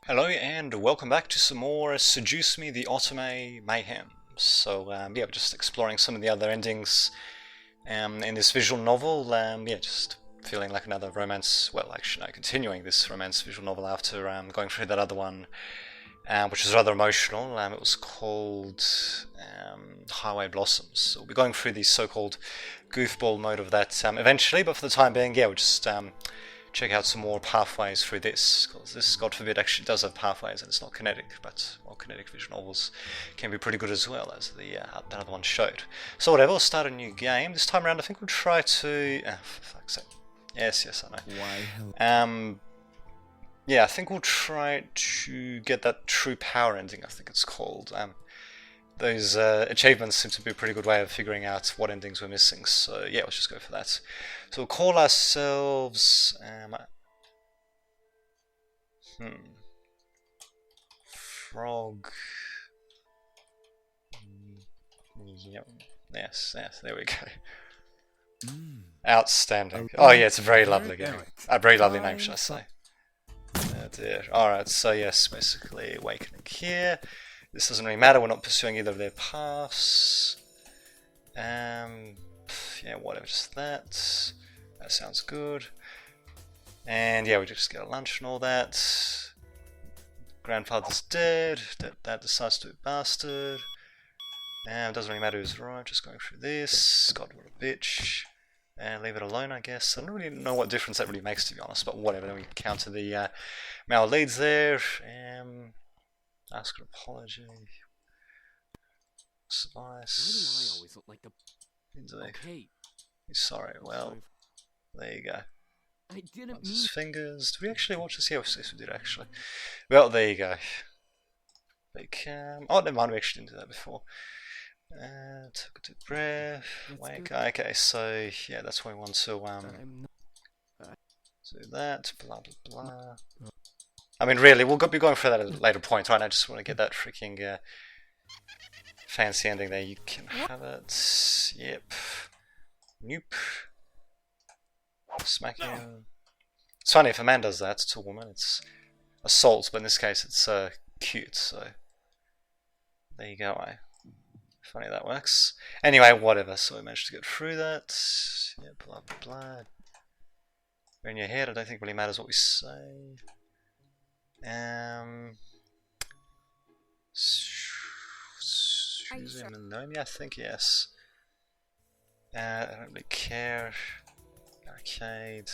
Hello and welcome back to some more Seduce Me The Otome mayhem. So yeah, we're just exploring some of the other endings in this visual novel. Yeah, just feeling like another romance. Well, actually, no, continuing this romance visual novel after going through that other one, which was rather emotional. It was called Highway Blossoms. So we'll be going through the so-called goofball mode of that eventually, but for the time being, yeah, we'll just check out some more pathways through this, because this, God forbid, actually does have pathways and it's not kinetic, but well, kinetic visual novels can be pretty good as well, as the that other one showed. So whatever, we'll start a new game. This time around I think we'll try to... for fuck's sake. Yes, I know. Why? Yeah, I think we'll try to get that true power ending, I think it's called. Those achievements seem to be a pretty good way of figuring out what endings we're missing, so yeah, let's just go for that. So we'll call ourselves... Frog... Yep. Yes, there we go. Outstanding. Oh yeah, it's a very lovely game. A very lovely name, should I say. Oh dear. Alright, so yes, basically awakening here. This doesn't really matter, we're not pursuing either of their paths. Yeah, whatever, just that. That sounds good. And yeah, we just get a lunch and all that. Grandfather's dead. Dad decides to be a bastard. And it doesn't really matter who's right, just going through this. God, what a bitch. And leave it alone, I guess. I don't really know what difference that really makes, to be honest, but whatever. Then we counter the male leads there. Ask an apology. Slice. Why do I always look like the... Okay. He's sorry. Well, there you go. I didn't His mean... fingers. Did we actually watch this? Yes, we did actually. Well, there you go. Big cam. Oh, never mind. We actually didn't do that before. Took a deep breath. Wake. Okay, so yeah, that's why we want to do that. Blah blah blah. I mean, really, we'll be going for that at a later point, right? I just want to get that freaking fancy ending there. You can have it. Yep. Nope. Smack him. It's funny, if a man does that to a woman, it's assault, but in this case it's cute, so there you go, Funny that works. Anyway, whatever, so we managed to get through that. Yeah, blah blah blah. We're in your head, I don't think it really matters what we say. Susie Maloney, I think, yes. I don't really care. Arcade.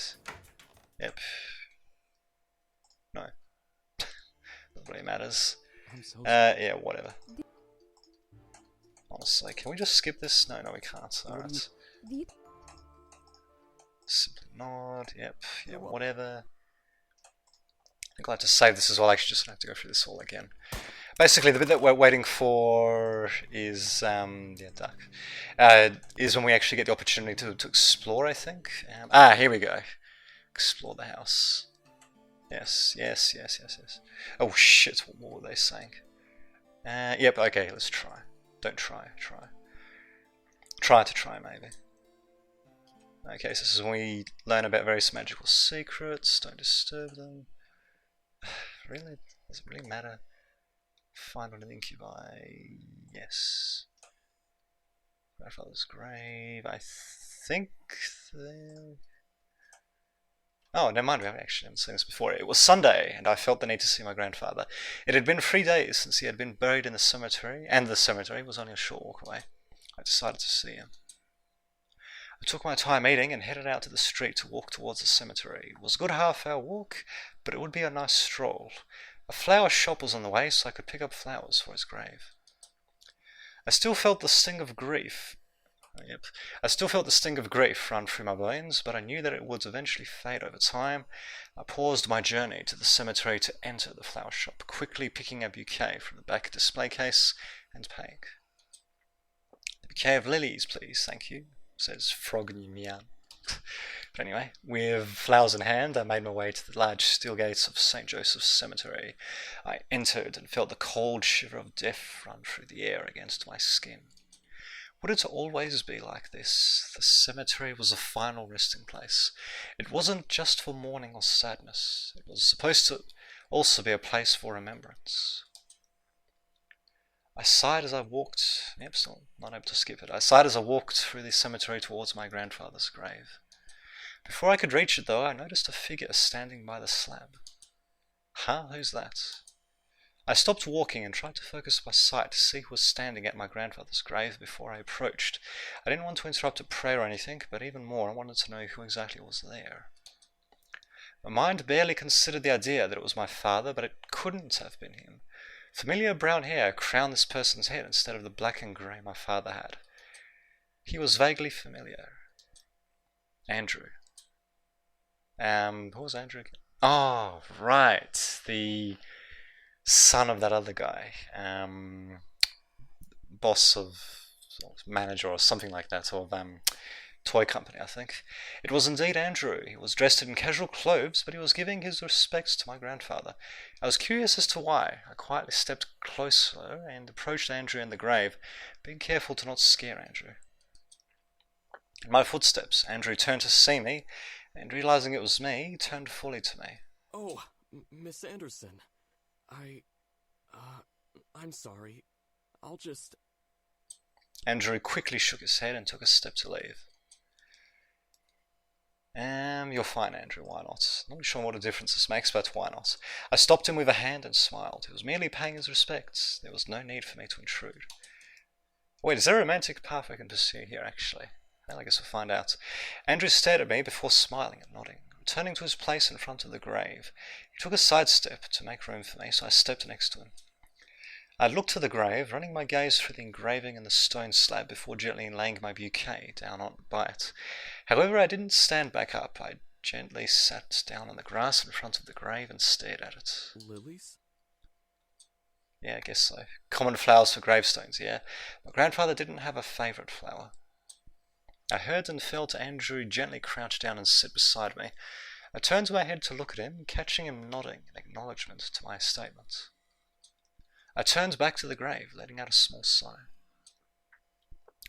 Yep. No. Not really matters. Yeah, whatever. Honestly, can we just skip this? No, we can't. Alright. Simply nod. Yep. Yeah, whatever. I'm glad to save this as well. Actually, just gonna have to go through this all again. Basically, the bit that we're waiting for is yeah, duck. Is when we actually get the opportunity to explore. I think. Here we go. Explore the house. Yes. Oh shit! What were they saying? Yep. Okay. Let's try. Don't try. Try maybe. Okay. So this is when we learn about various magical secrets. Don't disturb them. Really? Does it really matter? Find one of the incubi. Yes. Grandfather's grave. I think. Oh, never mind. We haven't actually seen this before. It was Sunday, and I felt the need to see my grandfather. It had been 3 days since he had been buried in the cemetery, and the cemetery was only a short walk away. I decided to see him. I took my time eating and headed out to the street to walk towards the cemetery. It was a good half-hour walk, but it would be a nice stroll. A flower shop was on the way, so I could pick up flowers for his grave. I still felt the sting of grief. I still felt the sting of grief run through my bones, but I knew that it would eventually fade over time. I paused my journey to the cemetery to enter the flower shop, quickly picking a bouquet from the back display case and paying. A bouquet of lilies, please, thank you, says Frog Mian. But anyway, with flowers in hand, I made my way to the large steel gates of St. Joseph's Cemetery. I entered and felt the cold shiver of death run through the air against my skin. Would it always be like this? The cemetery was a final resting place. It wasn't just for mourning or sadness. It was supposed to also be a place for remembrance. I sighed as I walked. Yep, still not able to skip it. I sighed as I walked through the cemetery towards my grandfather's grave. Before I could reach it, though, I noticed a figure standing by the slab. Huh? Who's that? I stopped walking and tried to focus my sight to see who was standing at my grandfather's grave before I approached. I didn't want to interrupt a prayer or anything, but even more, I wanted to know who exactly was there. My mind barely considered the idea that it was my father, but it couldn't have been him. Familiar brown hair crowned this person's head instead of the black and grey my father had. He was vaguely familiar. Andrew. Who was Andrew again? Oh, right. The son of that other guy. Boss of, manager or something like that, of toy company, I think. It was indeed Andrew. He was dressed in casual clothes, but he was giving his respects to my grandfather. I was curious as to why. I quietly stepped closer and approached Andrew in the grave, being careful to not scare Andrew. In my footsteps, Andrew turned to see me, and realizing it was me, he turned fully to me. Oh, Miss Anderson. I'm sorry. I'll just... Andrew quickly shook his head and took a step to leave. You're fine, Andrew, why not? Not sure what a difference this makes, but why not? I stopped him with a hand and smiled. He was merely paying his respects. There was no need for me to intrude. Wait, is there a romantic path I can pursue here, actually? Well, I guess we'll find out. Andrew stared at me before smiling and nodding. Returning to his place in front of the grave, he took a side step to make room for me, so I stepped next to him. I looked to the grave, running my gaze through the engraving and the stone slab before gently laying my bouquet down by it. However, I didn't stand back up. I gently sat down on the grass in front of the grave and stared at it. Lilies? Yeah, I guess so. Common flowers for gravestones, yeah. My grandfather didn't have a favourite flower. I heard and felt Andrew gently crouch down and sit beside me. I turned my head to look at him, catching him nodding in acknowledgement to my statement. I turned back to the grave, letting out a small sigh.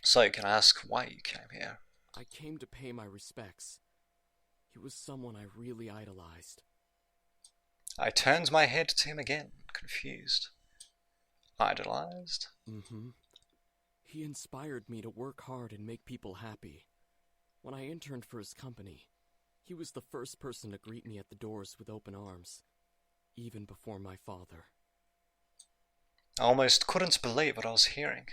So, can I ask why you came here? I came to pay my respects. He was someone I really idolized. I turned my head to him again, confused. Idolized? Mm-hmm. He inspired me to work hard and make people happy. When I interned for his company, he was the first person to greet me at the doors with open arms, even before my father. I almost couldn't believe what I was hearing.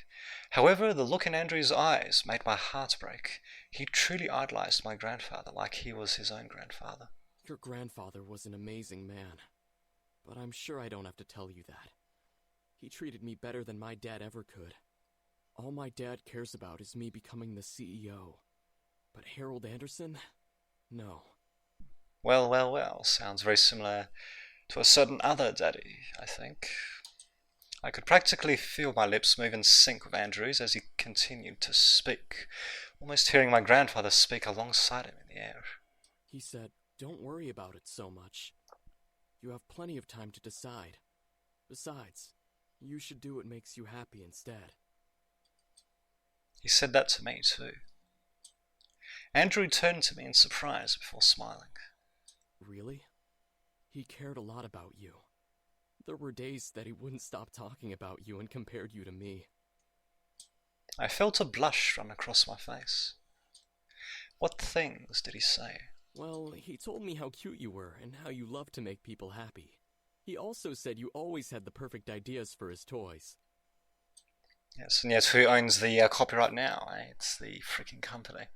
However, the look in Andrew's eyes made my heart break. He truly idolized my grandfather like he was his own grandfather. Your grandfather was an amazing man, but I'm sure I don't have to tell you that. He treated me better than my dad ever could. All my dad cares about is me becoming the CEO. But Harold Anderson? No. Well, sounds very similar to a certain other daddy, I think. I could practically feel my lips move in sync with Andrew's as he continued to speak, almost hearing my grandfather speak alongside him in the air. He said, "Don't worry about it so much. You have plenty of time to decide. Besides, you should do what makes you happy instead." He said that to me too. Andrew turned to me in surprise before smiling. Really? He cared a lot about you. There were days that he wouldn't stop talking about you and compared you to me. I felt a blush run across my face. What things did he say? Well, he told me how cute you were and how you loved to make people happy. He also said you always had the perfect ideas for his toys. Yes, and yet who owns the copyright now? Eh? It's the freaking company.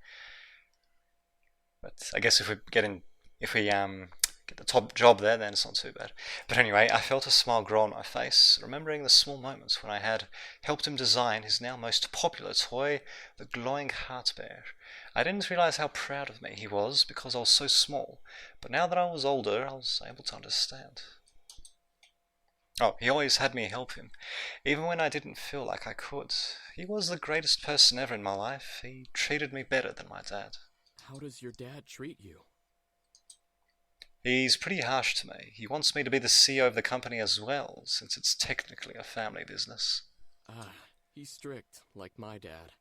But I guess if we get the top job there, then it's not too bad. But anyway, I felt a smile grow on my face, remembering the small moments when I had helped him design his now most popular toy, the glowing heart bear. I didn't realize how proud of me he was because I was so small, but now that I was older, I was able to understand. Oh, he always had me help him, even when I didn't feel like I could. He was the greatest person ever in my life. He treated me better than my dad. How does your dad treat you? He's pretty harsh to me. He wants me to be the CEO of the company as well, since it's technically a family business. He's strict, like my dad.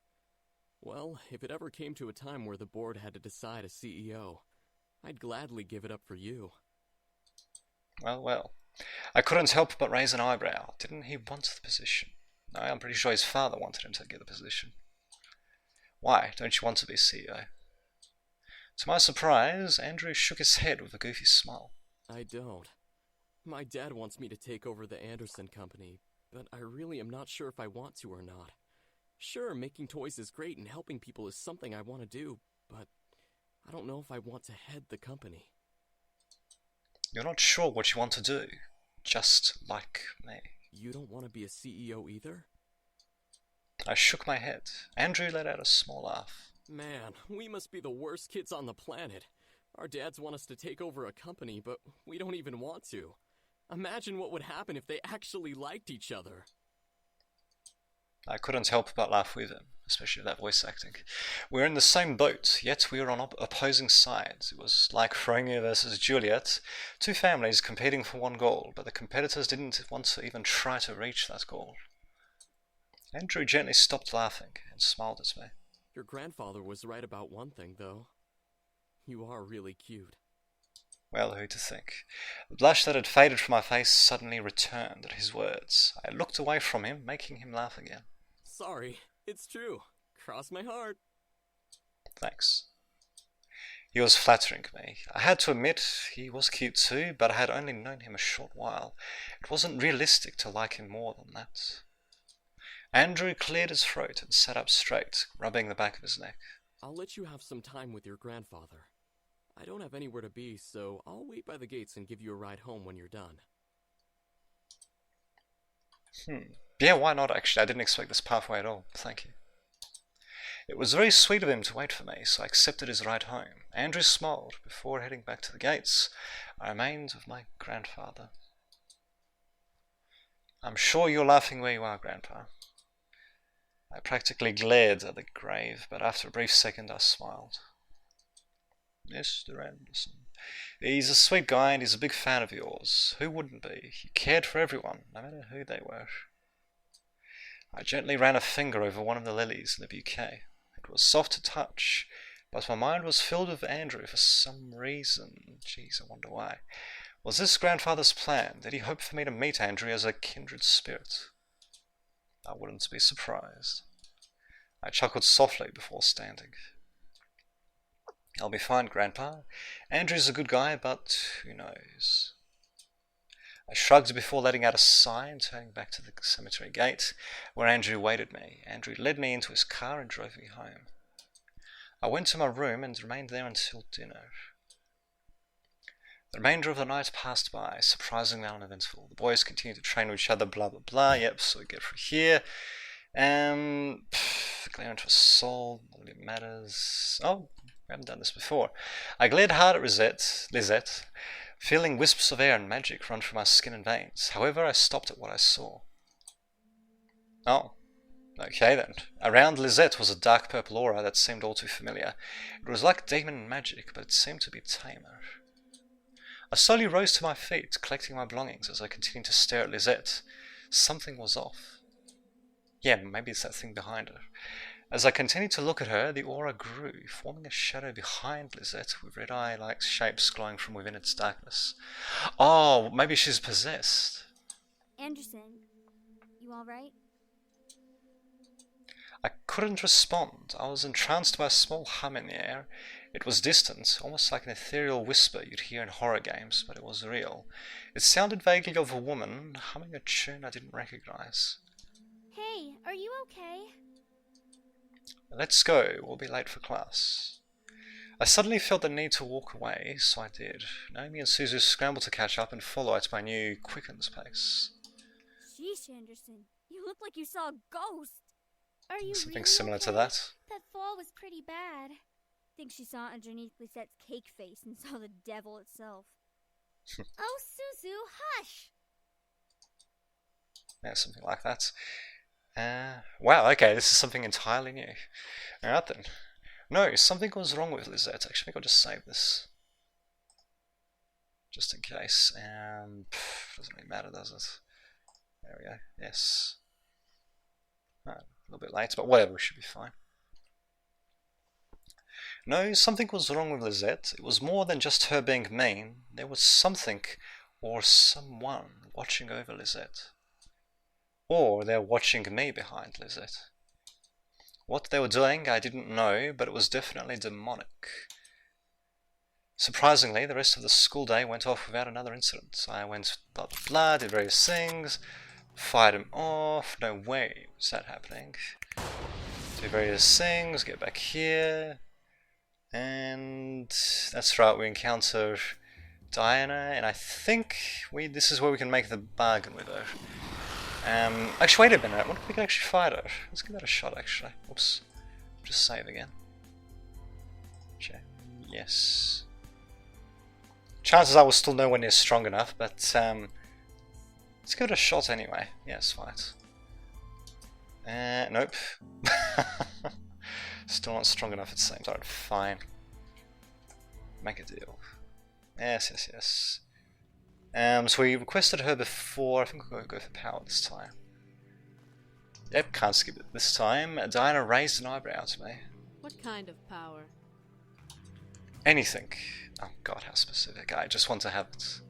Well, if it ever came to a time where the board had to decide a CEO, I'd gladly give it up for you. Well, I couldn't help but raise an eyebrow. Didn't he want the position? No, I'm pretty sure his father wanted him to get the position. Why, don't you want to be CEO? To my surprise, Andrew shook his head with a goofy smile. I don't. My dad wants me to take over the Anderson company, but I really am not sure if I want to or not. Sure, making toys is great and helping people is something I want to do, but I don't know if I want to head the company. You're not sure what you want to do, just like me. You don't want to be a CEO either? I shook my head. Andrew let out a small laugh. Man, we must be the worst kids on the planet. Our dads want us to take over a company, but we don't even want to. Imagine what would happen if they actually liked each other. I couldn't help but laugh with him, especially that voice acting. We were in the same boat, yet we were on opposing sides. It was like Romeo versus Juliet, two families competing for one goal, but the competitors didn't want to even try to reach that goal. Andrew gently stopped laughing and smiled at me. Your grandfather was right about one thing, though. You are really cute. Well, who to think? The blush that had faded from my face suddenly returned at his words. I looked away from him, making him laugh again. Sorry, it's true. Cross my heart. Thanks. He was flattering me. I had to admit he was cute too, but I had only known him a short while. It wasn't realistic to like him more than that. Andrew cleared his throat and sat up straight, rubbing the back of his neck. I'll let you have some time with your grandfather. I don't have anywhere to be, so I'll wait by the gates and give you a ride home when you're done. Yeah, why not actually? I didn't expect this pathway at all. Thank you. It was very sweet of him to wait for me, so I accepted his ride home. Andrew smiled. Before heading back to the gates, I remained with my grandfather. I'm sure you're laughing where you are, Grandpa. I practically glared at the grave, but after a brief second I smiled. Mr. Anderson. He's a sweet guy and he's a big fan of yours. Who wouldn't be? He cared for everyone, no matter who they were. I gently ran a finger over one of the lilies in the bouquet. It was soft to touch, but my mind was filled with Andrew for some reason. Geez, I wonder why. Was this grandfather's plan? Did he hope for me to meet Andrew as a kindred spirit? I wouldn't be surprised. I chuckled softly before standing. I'll be fine, Grandpa. Andrew's a good guy, but who knows? I shrugged before letting out a sigh and turning back to the cemetery gate, where Andrew waited me. Andrew led me into his car and drove me home. I went to my room and remained there until dinner. The remainder of the night passed by, surprisingly uneventful. The boys continued to train with each other, blah blah blah. Yep, so we get through here. Glare into a soul, not really matters. Oh, we haven't done this before. I glared hard at Lisette, feeling wisps of air and magic run through my skin and veins. However, I stopped at what I saw. Oh, okay then. Around Lisette was a dark purple aura that seemed all too familiar. It was like demon magic, but it seemed to be tamer. I slowly rose to my feet, collecting my belongings as I continued to stare at Lisette. Something was off. Yeah, maybe it's that thing behind her. As I continued to look at her, the aura grew, forming a shadow behind Lisette with red eye-like shapes glowing from within its darkness. Oh, maybe she's possessed. Anderson, you alright? I couldn't respond. I was entranced by a small hum in the air. It was distant, almost like an ethereal whisper you'd hear in horror games, but it was real. It sounded vaguely of a woman humming a tune I didn't recognize. Hey, are you okay? Let's go, we'll be late for class. I suddenly felt the need to walk away, so I did. Naomi and Suzu scrambled to catch up and follow at my new quickened pace. Sheesh, Anderson, you look like you saw a ghost. Are you Something really similar to okay? that. That fall was pretty bad. Think she saw underneath Lisette's cake face and saw the devil itself. Oh, Suzu, hush! Yeah, something like that. Wow, okay, this is something entirely new. Alright then. No, something was wrong with Lisette. Actually, I think I'll just save this. Just in case. Doesn't really matter, does it? There we go. Yes. Oh, a little bit late, but whatever, we should be fine. No, something was wrong with Lisette. It was more than just her being mean. There was something or someone watching over Lisette. Or they're watching me behind Lisette. What they were doing I didn't know, but it was definitely demonic. Surprisingly, the rest of the school day went off without another incident. I went blah blah blah, did various things, fired him off. No way was that happening. Do various things, get back here, and that's right, we encounter Diana, and I think this is where we can make the bargain with her. Actually, wait a minute, I wonder if we can actually fight her. Let's give that a shot, actually. Oops. Just save again. Check. Yes. Chances are we're still nowhere near strong enough, but let's give it a shot anyway. Yes, fight. Nope. Still not strong enough at the same time. Fine. Make a deal. Yes, yes, yes. So we requested her before. I think we're going to go for power this time. Yep, can't skip it this time. Diana raised an eyebrow to me. What kind of power? Anything. Oh god, how specific. I just want to have it.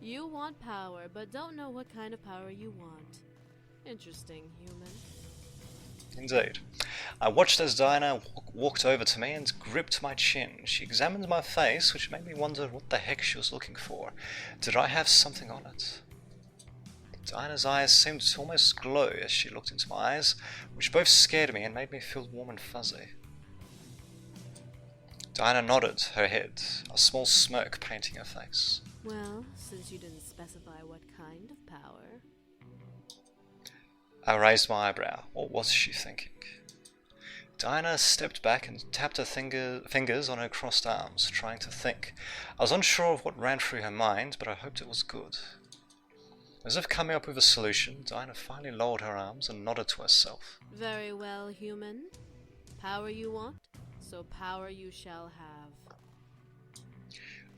You want power, but don't know what kind of power you want. Interesting, human. Indeed. I watched as Diana walked over to me and gripped my chin. She examined my face, which made me wonder what the heck she was looking for. Did I have something on it? Diana's eyes seemed to almost glow as she looked into my eyes, which both scared me and made me feel warm and fuzzy. Diana nodded her head, a small smirk painting her face. Well, since you didn't specify what kind of power... I raised my eyebrow. What was she thinking? Diana stepped back and tapped her fingers on her crossed arms, trying to think. I was unsure of what ran through her mind, but I hoped it was good. As if coming up with a solution, Diana finally lowered her arms and nodded to herself. Very well, human. Power you want, so power you shall have.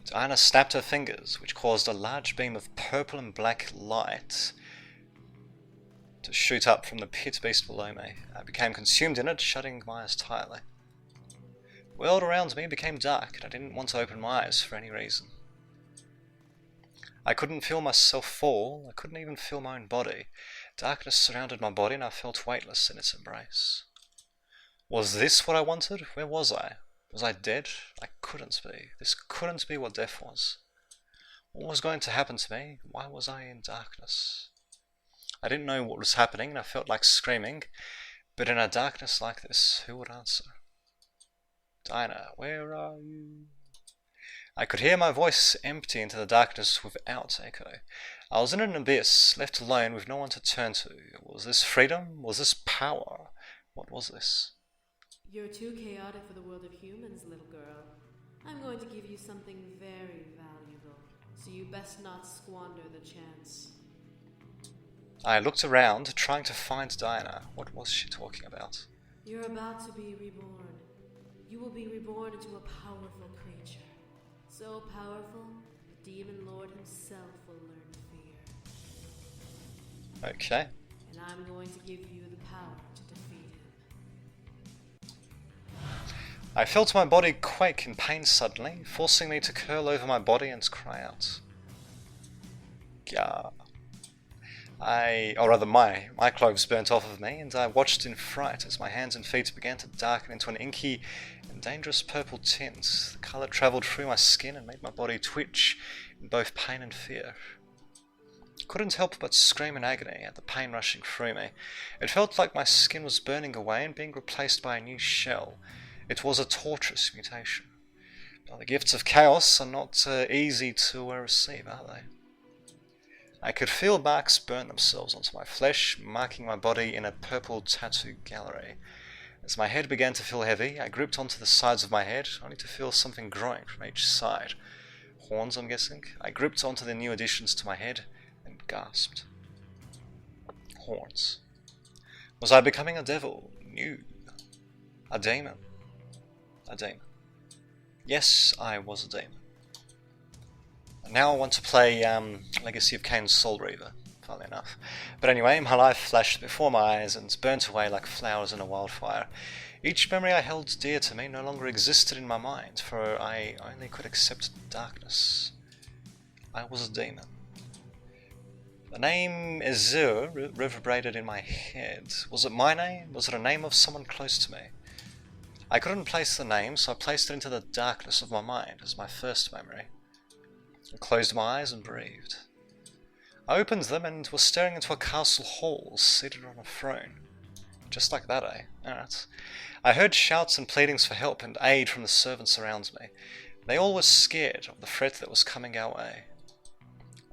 Diana snapped her fingers, which caused a large beam of purple and black light to shoot up from the pit beast below me. I became consumed in it, shutting my eyes tightly. The world around me became dark, and I didn't want to open my eyes for any reason. I couldn't feel myself fall, I couldn't even feel my own body. Darkness surrounded my body, and I felt weightless in its embrace. Was this what I wanted? Where was I? Was I dead? I couldn't be. This couldn't be what death was. What was going to happen to me? Why was I in darkness? I didn't know what was happening, and I felt like screaming, but in a darkness like this, who would answer? Diana, where are you? I could hear my voice empty into the darkness without echo. I was in an abyss, left alone with no one to turn to. Was this freedom? Was this power? What was this? You're too chaotic for the world of humans, little girl. I'm going to give you something very valuable, so you best not squander the chance. I looked around, trying to find Diana. What was she talking about? You're about to be reborn. You will be reborn into a powerful creature. So powerful, the demon lord himself will learn fear. Okay. And I'm going to give you the power to defeat him. I felt my body quake in pain suddenly, forcing me to curl over my body and cry out. Gah. My clothes burnt off of me, and I watched in fright as my hands and feet began to darken into an inky and dangerous purple tint. The colour travelled through my skin and made my body twitch in both pain and fear. I couldn't help but scream in agony at the pain rushing through me. It felt like my skin was burning away and being replaced by a new shell. It was a torturous mutation. Now, the gifts of chaos are not easy to receive, are they? I could feel marks burn themselves onto my flesh, marking my body in a purple tattoo gallery. As my head began to feel heavy, I gripped onto the sides of my head, only to feel something growing from each side. Horns, I'm guessing. I gripped onto the new additions to my head and gasped. Horns. Was I becoming a devil? New. A demon. A demon. Yes, I was a demon. Now I want to play Legacy of Kain's Soul Reaver, funnily enough. But anyway, my life flashed before my eyes and burnt away like flowers in a wildfire. Each memory I held dear to me no longer existed in my mind, for I only could accept darkness. I was a demon. The name Azure reverberated in my head. Was it my name? Was it a name of someone close to me? I couldn't place the name, so I placed it into the darkness of my mind as my first memory. I closed my eyes and breathed. I opened them and was staring into a castle hall, seated on a throne. Just like that, eh? Alright. I heard shouts and pleadings for help and aid from the servants around me. They all were scared of the threat that was coming our way.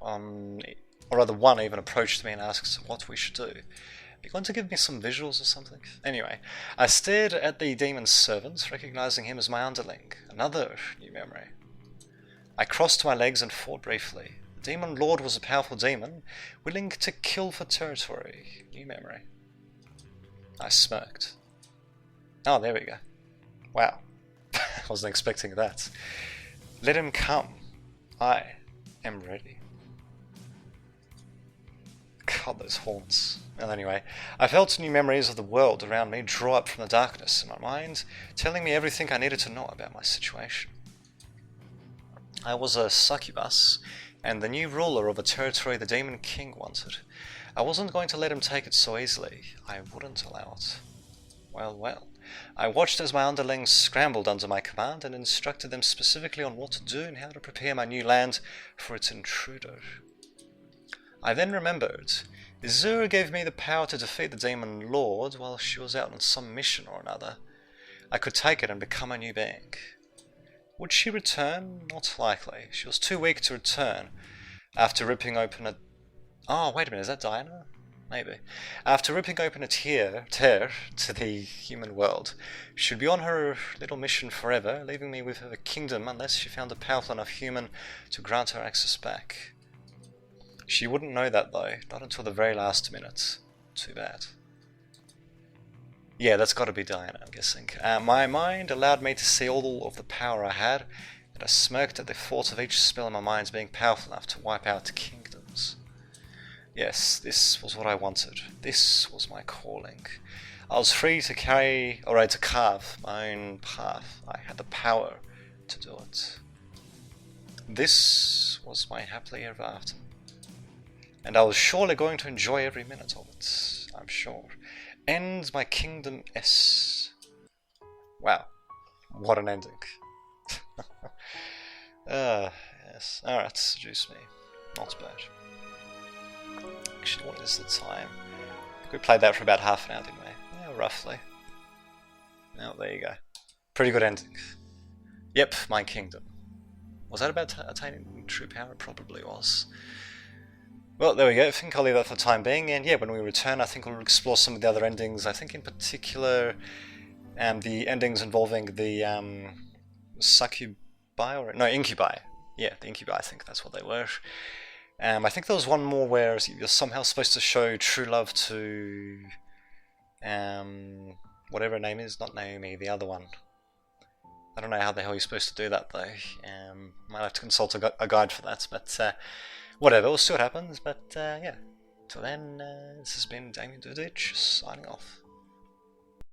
Or rather, one even approached me and asked what we should do. Are you going to give me some visuals or something? Anyway, I stared at the demon's servant, recognizing him as my underling. Another new memory. I crossed my legs and fought briefly. The demon lord was a powerful demon, willing to kill for territory. New memory. I smirked. Oh, there we go. Wow. I wasn't expecting that. Let him come. I am ready. God, those haunts. Well, anyway, I felt new memories of the world around me draw up from the darkness in my mind, telling me everything I needed to know about my situation. I was a succubus, and the new ruler of a territory the Demon King wanted. I wasn't going to let him take it so easily. I wouldn't allow it. Well, well. I watched as my underlings scrambled under my command and instructed them specifically on what to do and how to prepare my new land for its intruder. I then remembered. Azura gave me the power to defeat the Demon Lord while she was out on some mission or another. I could take it and become a new being. Would she return? Not likely. She was too weak to return. After ripping open a... Oh, wait a minute, is that Diana? Maybe. After ripping open a tear to the human world, she'd be on her little mission forever, leaving me with her kingdom unless she found a powerful enough human to grant her access back. She wouldn't know that though, not until the very last minute. Too bad. Yeah, that's got to be Diana, I'm guessing. My mind allowed me to see all of the power I had, and I smirked at the thought of each spell in my mind being powerful enough to wipe out kingdoms. Yes, this was what I wanted. This was my calling. I was free to carve my own path. I had the power to do it. This was my happily ever after. And I was surely going to enjoy every minute of it, I'm sure. End my kingdom S. Wow, what an ending. Yes. Alright, seduce me. Not bad. Actually, what is the time? I think we played that for about half an hour, didn't we? Yeah, roughly. Oh, there you go. Pretty good ending. Yep, my kingdom. Was that about attaining true power? It probably was. Well, there we go. I think I'll leave that for the time being, and yeah, when we return, I think we'll explore some of the other endings. I think in particular, the endings involving the succubi, or no, incubi. Yeah, the incubi. I think that's what they were. I think there was one more where you're somehow supposed to show true love to whatever her name is, not Naomi, the other one. I don't know how the hell you're supposed to do that though. Might have to consult a guide for that, but whatever, we'll see what happens. But yeah, till then, this has been Damien Dudich signing off.